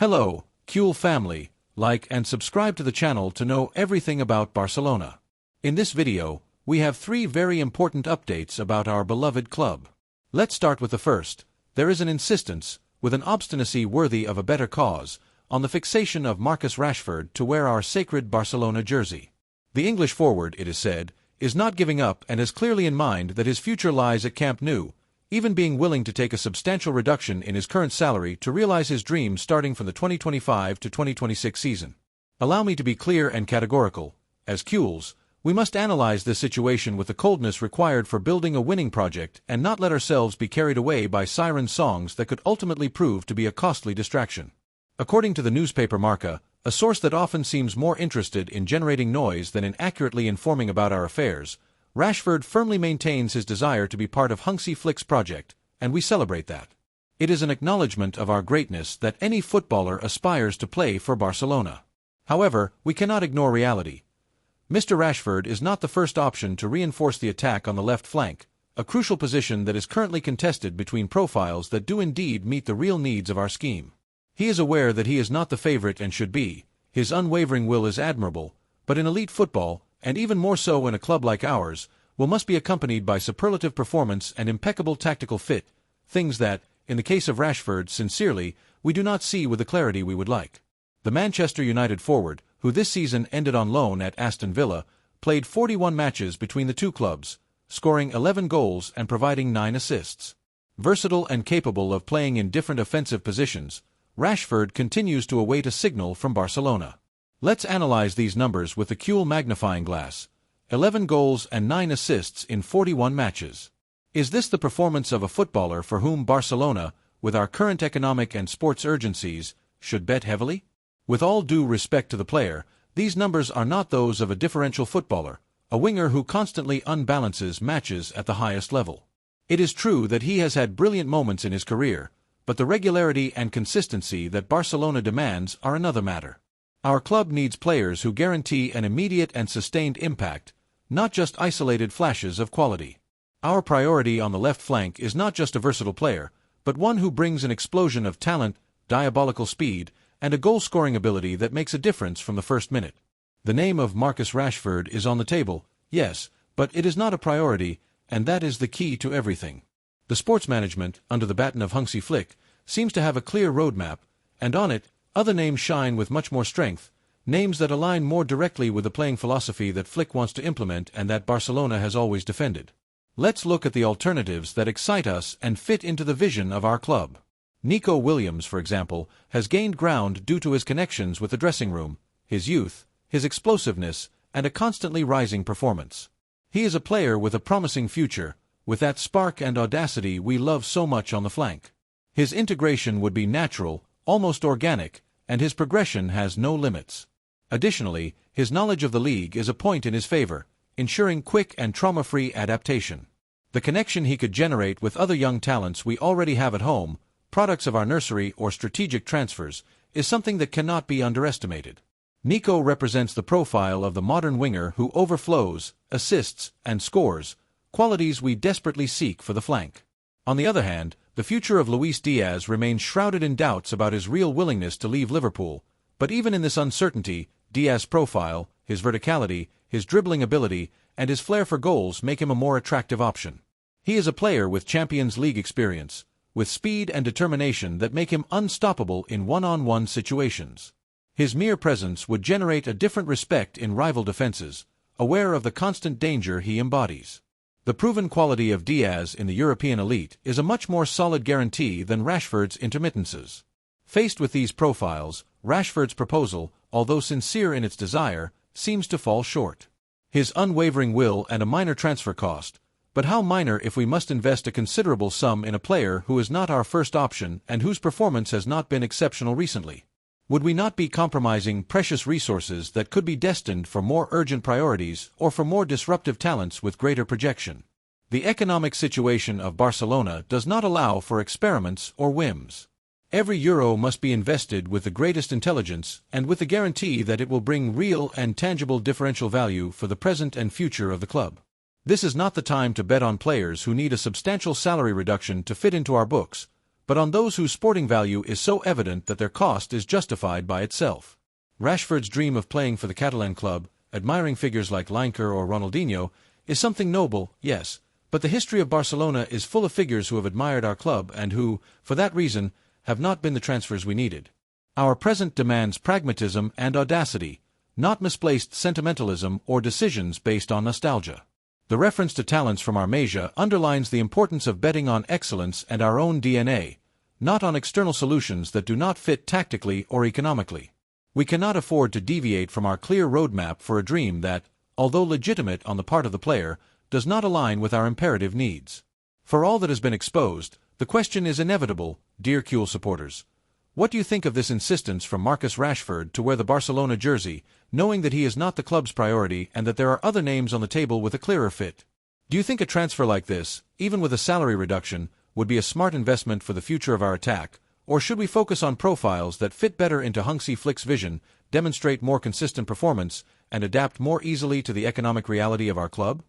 Hello, Cool family, like and subscribe to the channel to know everything about Barcelona. In this video, we have 3 very important updates about our beloved club. Let's start with the first. There is an insistence, with an obstinacy worthy of a better cause, on the fixation of Marcus Rashford to wear our sacred Barcelona jersey. The English forward, it is said, is not giving up and has clearly in mind that his future lies at Camp Nou, even being willing to take a substantial reduction in his current salary to realize his dream starting from the 2025 to 2026 season. Allow me to be clear and categorical. As Cools, we must analyze this situation with the coldness required for building a winning project and not let ourselves be carried away by siren songs that could ultimately prove to be a costly distraction. According to the newspaper Marca, a source that often seems more interested in generating noise than in accurately informing about our affairs, Rashford firmly maintains his desire to be part of Hansi Flick's project, and we celebrate that. It is an acknowledgement of our greatness that any footballer aspires to play for Barcelona. However, we cannot ignore reality. Mr. Rashford is not the first option to reinforce the attack on the left flank, a crucial position that is currently contested between profiles that do indeed meet the real needs of our scheme. He is aware that he is not the favorite and should be. His unwavering will is admirable, but in elite football, and even more so in a club like ours, will must be accompanied by superlative performance and impeccable tactical fit, things that, in the case of Rashford, sincerely, we do not see with the clarity we would like. The Manchester United forward, who this season ended on loan at Aston Villa, played 41 matches between the two clubs, scoring 11 goals and providing 9 assists. Versatile and capable of playing in different offensive positions, Rashford continues to await a signal from Barcelona. Let's analyze these numbers with the Cool magnifying glass. 11 goals and 9 assists in 41 matches. Is this the performance of a footballer for whom Barcelona, with our current economic and sports urgencies, should bet heavily? With all due respect to the player, these numbers are not those of a differential footballer, a winger who constantly unbalances matches at the highest level. It is true that he has had brilliant moments in his career, but the regularity and consistency that Barcelona demands are another matter. Our club needs players who guarantee an immediate and sustained impact, not just isolated flashes of quality. Our priority on the left flank is not just a versatile player, but one who brings an explosion of talent, diabolical speed, and a goal-scoring ability that makes a difference from the first minute. The name of Marcus Rashford is on the table, yes, but it is not a priority, and that is the key to everything. The sports management, under the baton of Hansi Flick, seems to have a clear roadmap, and on it, other names shine with much more strength, names that align more directly with the playing philosophy that Flick wants to implement and that Barcelona has always defended. Let's look at the alternatives that excite us and fit into the vision of our club. Nico Williams, for example, has gained ground due to his connections with the dressing room, his youth, his explosiveness, and a constantly rising performance. He is a player with a promising future, with that spark and audacity we love so much on the flank. His integration would be natural, almost organic, and his progression has no limits. Additionally, his knowledge of the league is a point in his favor, ensuring quick and trauma-free adaptation. The connection he could generate with other young talents we already have at home, products of our nursery or strategic transfers, is something that cannot be underestimated. Nico represents the profile of the modern winger who overflows, assists, and scores, qualities we desperately seek for the flank. On the other hand, the future of Luis Diaz remains shrouded in doubts about his real willingness to leave Liverpool, but even in this uncertainty, Diaz's profile, his verticality, his dribbling ability, and his flair for goals make him a more attractive option. He is a player with Champions League experience, with speed and determination that make him unstoppable in one-on-one situations. His mere presence would generate a different respect in rival defenses, aware of the constant danger he embodies. The proven quality of Diaz in the European elite is a much more solid guarantee than Rashford's intermittences. Faced with these profiles, Rashford's proposal, although sincere in its desire, seems to fall short. His unwavering will and a minor transfer cost, but how minor if we must invest a considerable sum in a player who is not our first option and whose performance has not been exceptional recently? Would we not be compromising precious resources that could be destined for more urgent priorities or for more disruptive talents with greater projection? The economic situation of Barcelona does not allow for experiments or whims. Every euro must be invested with the greatest intelligence and with the guarantee that it will bring real and tangible differential value for the present and future of the club. This is not the time to bet on players who need a substantial salary reduction to fit into our books, but on those whose sporting value is so evident that their cost is justified by itself. Rashford's dream of playing for the Catalan club, admiring figures like Lineker or Ronaldinho, is something noble, yes, but the history of Barcelona is full of figures who have admired our club and who, for that reason, have not been the transfers we needed. Our present demands pragmatism and audacity, not misplaced sentimentalism or decisions based on nostalgia. The reference to talents from Armesia underlines the importance of betting on excellence and our own DNA, not on external solutions that do not fit tactically or economically. We cannot afford to deviate from our clear roadmap for a dream that, although legitimate on the part of the player, does not align with our imperative needs. For all that has been exposed, the question is inevitable, dear Kuhl supporters. What do you think of this insistence from Marcus Rashford to wear the Barcelona jersey, knowing that he is not the club's priority and that there are other names on the table with a clearer fit? Do you think a transfer like this, even with a salary reduction, would be a smart investment for the future of our attack, or should we focus on profiles that fit better into Hansi Flick's vision, demonstrate more consistent performance, and adapt more easily to the economic reality of our club?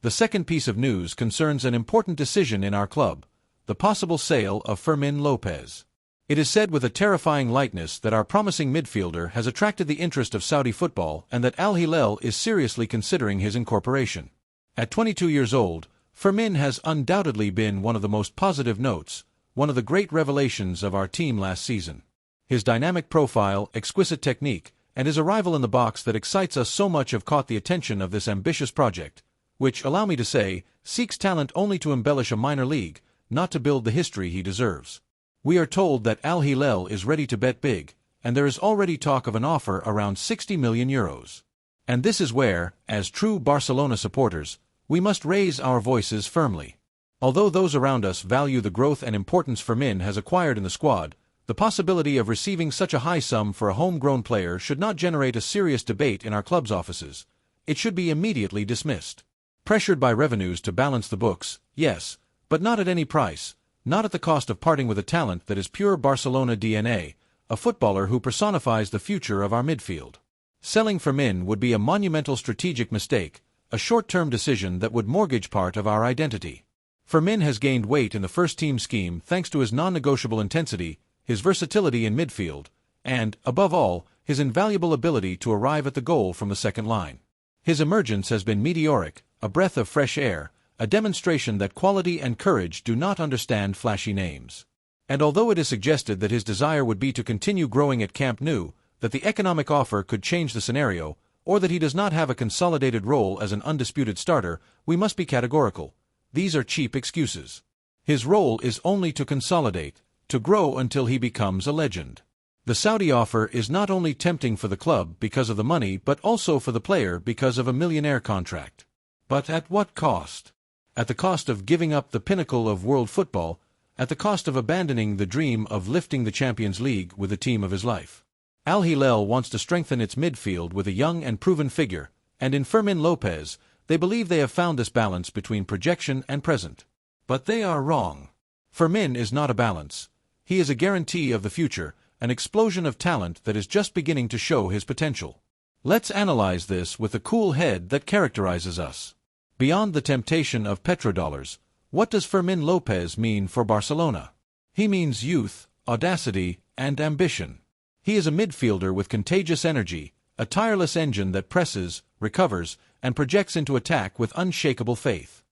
The second piece of news concerns an important decision in our club, the possible sale of Fermin Lopez. It is said with a terrifying lightness that our promising midfielder has attracted the interest of Saudi football and that Al Hilal is seriously considering his incorporation. At 22 years old, Fermin has undoubtedly been one of the most positive notes, one of the great revelations of our team last season. His dynamic profile, exquisite technique, and his arrival in the box that excites us so much have caught the attention of this ambitious project, which, allow me to say, seeks talent only to embellish a minor league, not to build the history he deserves. We are told that Al Hilal is ready to bet big, and there is already talk of an offer around 60 million euros. And this is where, as true Barcelona supporters, we must raise our voices firmly. Although those around us value the growth and importance Fermin has acquired in the squad, the possibility of receiving such a high sum for a homegrown player should not generate a serious debate in our club's offices. It should be immediately dismissed. Pressured by revenues to balance the books, yes, but not at any price. Not at the cost of parting with a talent that is pure Barcelona DNA, a footballer who personifies the future of our midfield. Selling Fermin would be a monumental strategic mistake, a short-term decision that would mortgage part of our identity. Fermin has gained weight in the first-team scheme thanks to his non-negotiable intensity, his versatility in midfield, and, above all, his invaluable ability to arrive at the goal from the second line. His emergence has been meteoric, a breath of fresh air, a demonstration that quality and courage do not understand flashy names. And although it is suggested that his desire would be to continue growing at Camp Nou, that the economic offer could change the scenario, or that he does not have a consolidated role as an undisputed starter, we must be categorical. These are cheap excuses. His role is only to consolidate, to grow until he becomes a legend. The Saudi offer is not only tempting for the club because of the money but also for the player because of a millionaire contract. But at what cost? At the cost of giving up the pinnacle of world football, at the cost of abandoning the dream of lifting the Champions League with the team of his life. Al Hilal wants to strengthen its midfield with a young and proven figure, and in Fermin Lopez, they believe they have found this balance between projection and present. But they are wrong. Fermin is not a balance. He is a guarantee of the future, an explosion of talent that is just beginning to show his potential. Let's analyze this with the cool head that characterizes us. Beyond the temptation of petrodollars, what does Fermin Lopez mean for Barcelona? He means youth, audacity, and ambition. He is a midfielder with contagious energy, a tireless engine that presses, recovers, and projects into attack with unshakable faith.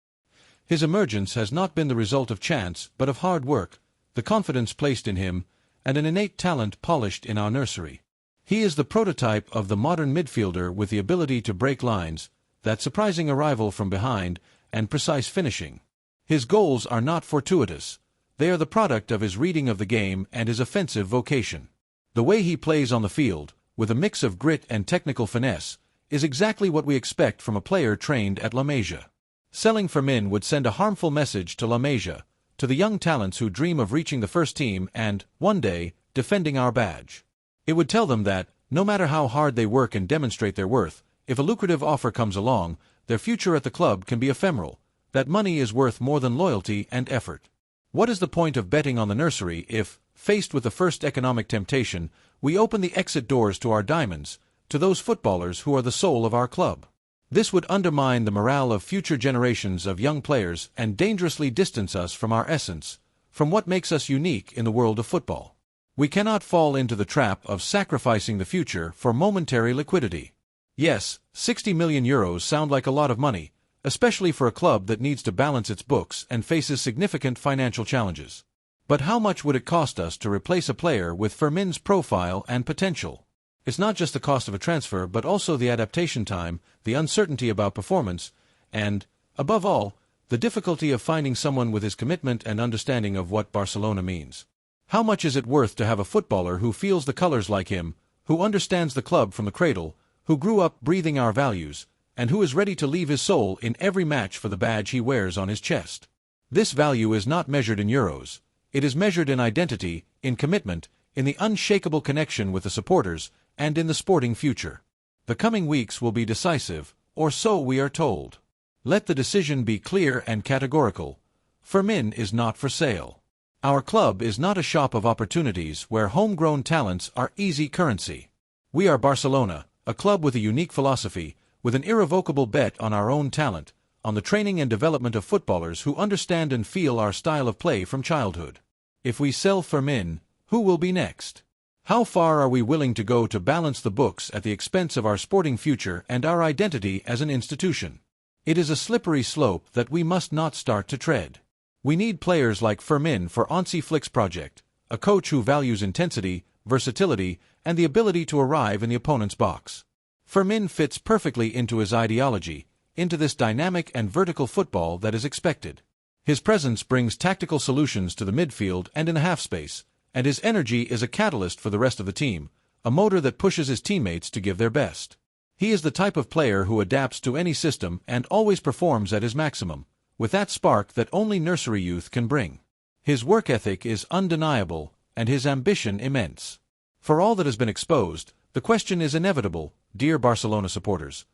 His emergence has not been the result of chance but of hard work, the confidence placed in him, and an innate talent polished in our nursery. He is the prototype of the modern midfielder with the ability to break lines, that surprising arrival from behind, and precise finishing. His goals are not fortuitous. They are the product of his reading of the game and his offensive vocation. The way he plays on the field, with a mix of grit and technical finesse, is exactly what we expect from a player trained at LAMINE. Selling Fermin would send a harmful message to LAMINE, to the young talents who dream of reaching the first team and, one day, defending our badge. It would tell them that, no matter how hard they work and demonstrate their worth, if a lucrative offer comes along, their future at the club can be ephemeral, that money is worth more than loyalty and effort. What is the point of betting on the nursery if, faced with the first economic temptation, we open the exit doors to our diamonds, to those footballers who are the soul of our club? This would undermine the morale of future generations of young players and dangerously distance us from our essence, from what makes us unique in the world of football. We cannot fall into the trap of sacrificing the future for momentary liquidity. Yes, 60 million euros sound like a lot of money, especially for a club that needs to balance its books and faces significant financial challenges. But how much would it cost us to replace a player with Fermin's profile and potential? It's not just the cost of a transfer, but also the adaptation time, the uncertainty about performance, and, above all, the difficulty of finding someone with his commitment and understanding of what Barcelona means. How much is it worth to have a footballer who feels the colors like him, who understands the club from the cradle, who grew up breathing our values, and who is ready to leave his soul in every match for the badge he wears on his chest? This value is not measured in euros. It is measured in identity, in commitment, in the unshakable connection with the supporters, and in the sporting future. The coming weeks will be decisive, or so we are told. Let the decision be clear and categorical. Fermin is not for sale. Our club is not a shop of opportunities where homegrown talents are easy currency. We are Barcelona, a club with a unique philosophy, with an irrevocable bet on our own talent, on the training and development of footballers who understand and feel our style of play from childhood. If we sell Fermin, who will be next? How far are we willing to go to balance the books at the expense of our sporting future and our identity as an institution? It is a slippery slope that we must not start to tread. We need players like Fermin for Hansi Flick's project, a coach who values intensity, versatility, and the ability to arrive in the opponent's box. Fermin fits perfectly into his ideology, into this dynamic and vertical football that is expected. His presence brings tactical solutions to the midfield and in the half space, and his energy is a catalyst for the rest of the team, a motor that pushes his teammates to give their best. He is the type of player who adapts to any system and always performs at his maximum, with that spark that only nursery youth can bring. His work ethic is undeniable, and his ambition immense. For all that has been exposed, the question is inevitable, dear Barcelona supporters.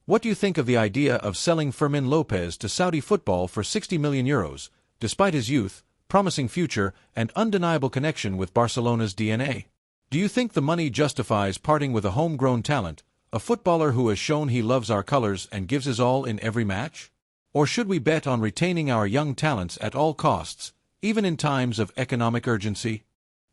What do you think of the idea of selling Fermin Lopez to Saudi football for 60 million euros, despite his youth, promising future, and undeniable connection with Barcelona's DNA? Do you think the money justifies parting with a homegrown talent, a footballer who has shown he loves our colors and gives his all in every match? Or should we bet on retaining our young talents at all costs, even in times of economic urgency?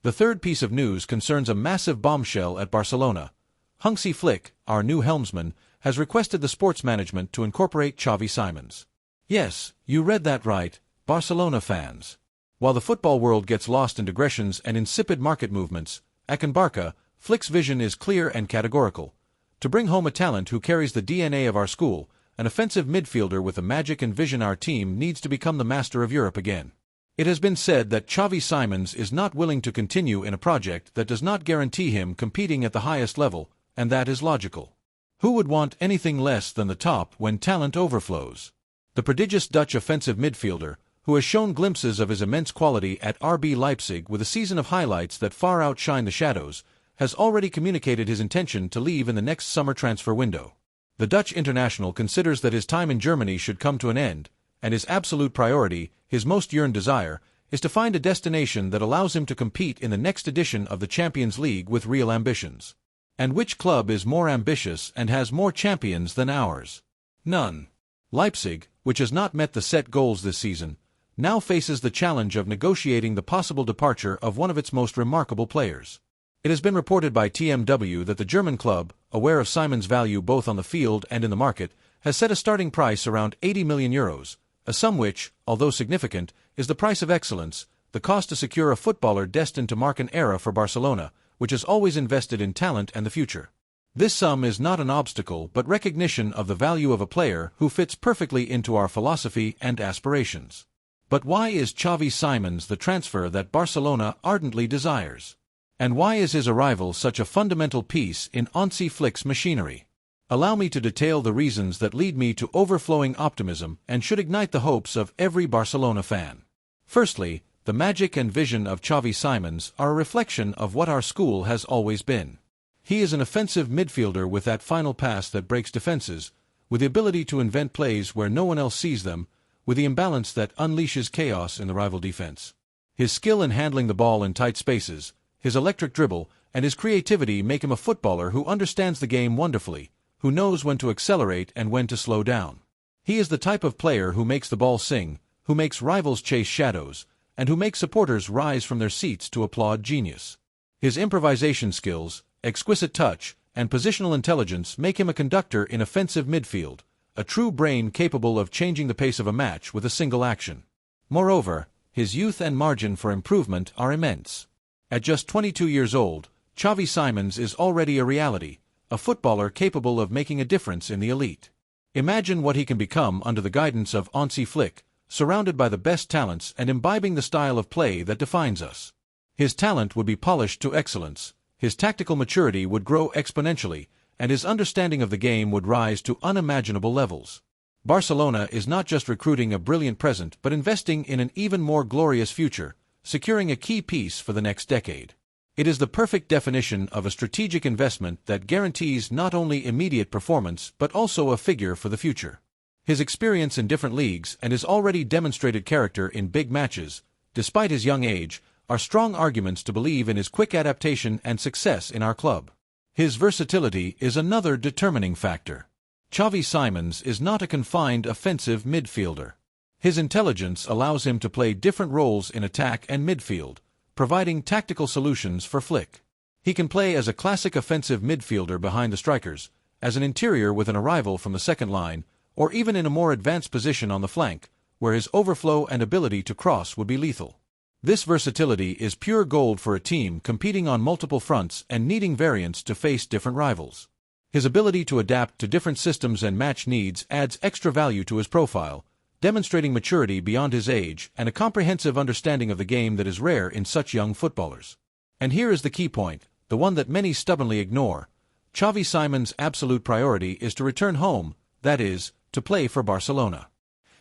The third piece of news concerns a massive bombshell at Barcelona. Hansi Flick, our new helmsman, has requested the sports management to incorporate Chavi Simons. Yes, you read that right, Barcelona fans. While the football world gets lost in digressions and insipid market movements, at Barca, Flick's vision is clear and categorical. To bring home a talent who carries the DNA of our school, an offensive midfielder with the magic and vision our team needs to become the master of Europe again. It has been said that Chavi Simons is not willing to continue in a project that does not guarantee him competing at the highest level, and that is logical. Who would want anything less than the top when talent overflows? The prodigious Dutch offensive midfielder, who has shown glimpses of his immense quality at RB Leipzig with a season of highlights that far outshine the shadows, has already communicated his intention to leave in the next summer transfer window. The Dutch international considers that his time in Germany should come to an end, and his absolute priority, his most yearned desire, is to find a destination that allows him to compete in the next edition of the Champions League with real ambitions. And which club is more ambitious and has more champions than ours? None. Leipzig, which has not met the set goals this season, now faces the challenge of negotiating the possible departure of one of its most remarkable players. It has been reported by TMW that the German club, aware of Simon's value both on the field and in the market, has set a starting price around 80 million euros, a sum which, although significant, is the price of excellence, the cost to secure a footballer destined to mark an era for Barcelona, which has always invested in talent and the future. This sum is not an obstacle but recognition of the value of a player who fits perfectly into our philosophy and aspirations. But why is Chavi Simons the transfer that Barcelona ardently desires? And why is his arrival such a fundamental piece in Hansi Flick's machinery? Allow me to detail the reasons that lead me to overflowing optimism and should ignite the hopes of every Barcelona fan. Firstly, the magic and vision of Chavi Simons are a reflection of what our school has always been. He is an offensive midfielder with that final pass that breaks defenses, with the ability to invent plays where no one else sees them, with the imbalance that unleashes chaos in the rival defense. His skill in handling the ball in tight spaces, his electric dribble, and his creativity make him a footballer who understands the game wonderfully, who knows when to accelerate and when to slow down. He is the type of player who makes the ball sing, who makes rivals chase shadows, and who makes supporters rise from their seats to applaud genius. His improvisation skills, exquisite touch, and positional intelligence make him a conductor in offensive midfield, a true brain capable of changing the pace of a match with a single action. Moreover, his youth and margin for improvement are immense. At just 22 years old, Chavi Simons is already a reality, a footballer capable of making a difference in the elite. Imagine what he can become under the guidance of Hansi Flick, surrounded by the best talents and imbibing the style of play that defines us. His talent would be polished to excellence, his tactical maturity would grow exponentially, and his understanding of the game would rise to unimaginable levels. Barcelona is not just recruiting a brilliant present but investing in an even more glorious future, securing a key piece for the next decade. It is the perfect definition of a strategic investment that guarantees not only immediate performance but also a figure for the future. His experience in different leagues and his already demonstrated character in big matches, despite his young age, are strong arguments to believe in his quick adaptation and success in our club. His versatility is another determining factor. Chavi Simons is not a confined offensive midfielder. His intelligence allows him to play different roles in attack and midfield, providing tactical solutions for Flick. He can play as a classic offensive midfielder behind the strikers, as an interior with an arrival from the second line, or even in a more advanced position on the flank, where his overflow and ability to cross would be lethal. This versatility is pure gold for a team competing on multiple fronts and needing variants to face different rivals. His ability to adapt to different systems and match needs adds extra value to his profile, demonstrating maturity beyond his age and a comprehensive understanding of the game that is rare in such young footballers. And here is the key point, the one that many stubbornly ignore. Chavi Simons' absolute priority is to return home, that is, to play for Barcelona.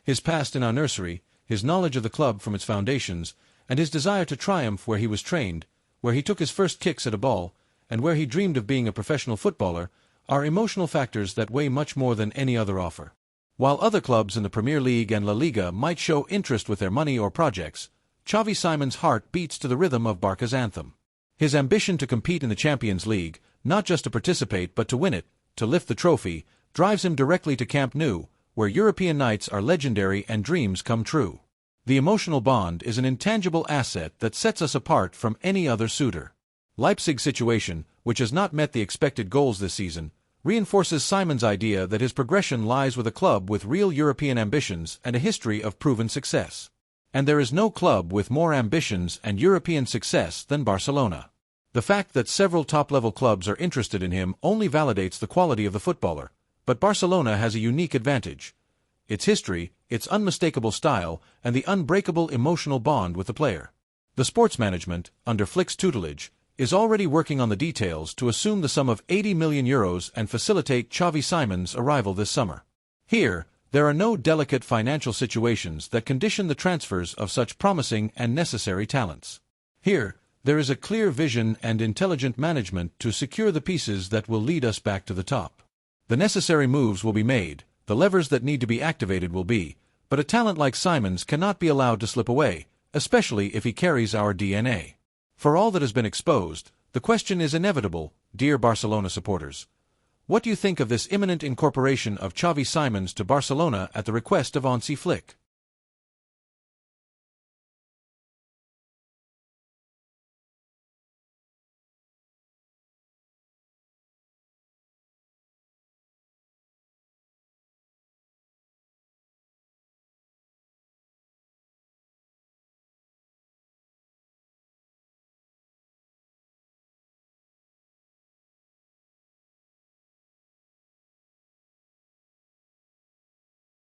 His past in our nursery, his knowledge of the club from its foundations, and his desire to triumph where he was trained, where he took his first kicks at a ball, and where he dreamed of being a professional footballer, are emotional factors that weigh much more than any other offer. While other clubs in the Premier League and La Liga might show interest with their money or projects, Chavi Simons' heart beats to the rhythm of Barca's anthem. His ambition to compete in the Champions League, not just to participate but to win it, to lift the trophy, drives him directly to Camp Nou, where European nights are legendary and dreams come true. The emotional bond is an intangible asset that sets us apart from any other suitor. Leipzig's situation, which has not met the expected goals this season, reinforces Simons' idea that his progression lies with a club with real European ambitions and a history of proven success. And there is no club with more ambitions and European success than Barcelona. The fact that several top-level clubs are interested in him only validates the quality of the footballer, but Barcelona has a unique advantage: its history, its unmistakable style, and the unbreakable emotional bond with the player. The sports management, under Flick's tutelage, is already working on the details to assume the sum of €80 million and facilitate Chavi Simons' arrival this summer. Here, there are no delicate financial situations that condition the transfers of such promising and necessary talents. Here, there is a clear vision and intelligent management to secure the pieces that will lead us back to the top. The necessary moves will be made, the levers that need to be activated will be, but a talent like Simons cannot be allowed to slip away, especially if he carries our DNA. For all that has been exposed, the question is inevitable, dear Barcelona supporters. What do you think of this imminent incorporation of Chavi Simons to Barcelona at the request of Hansi Flick?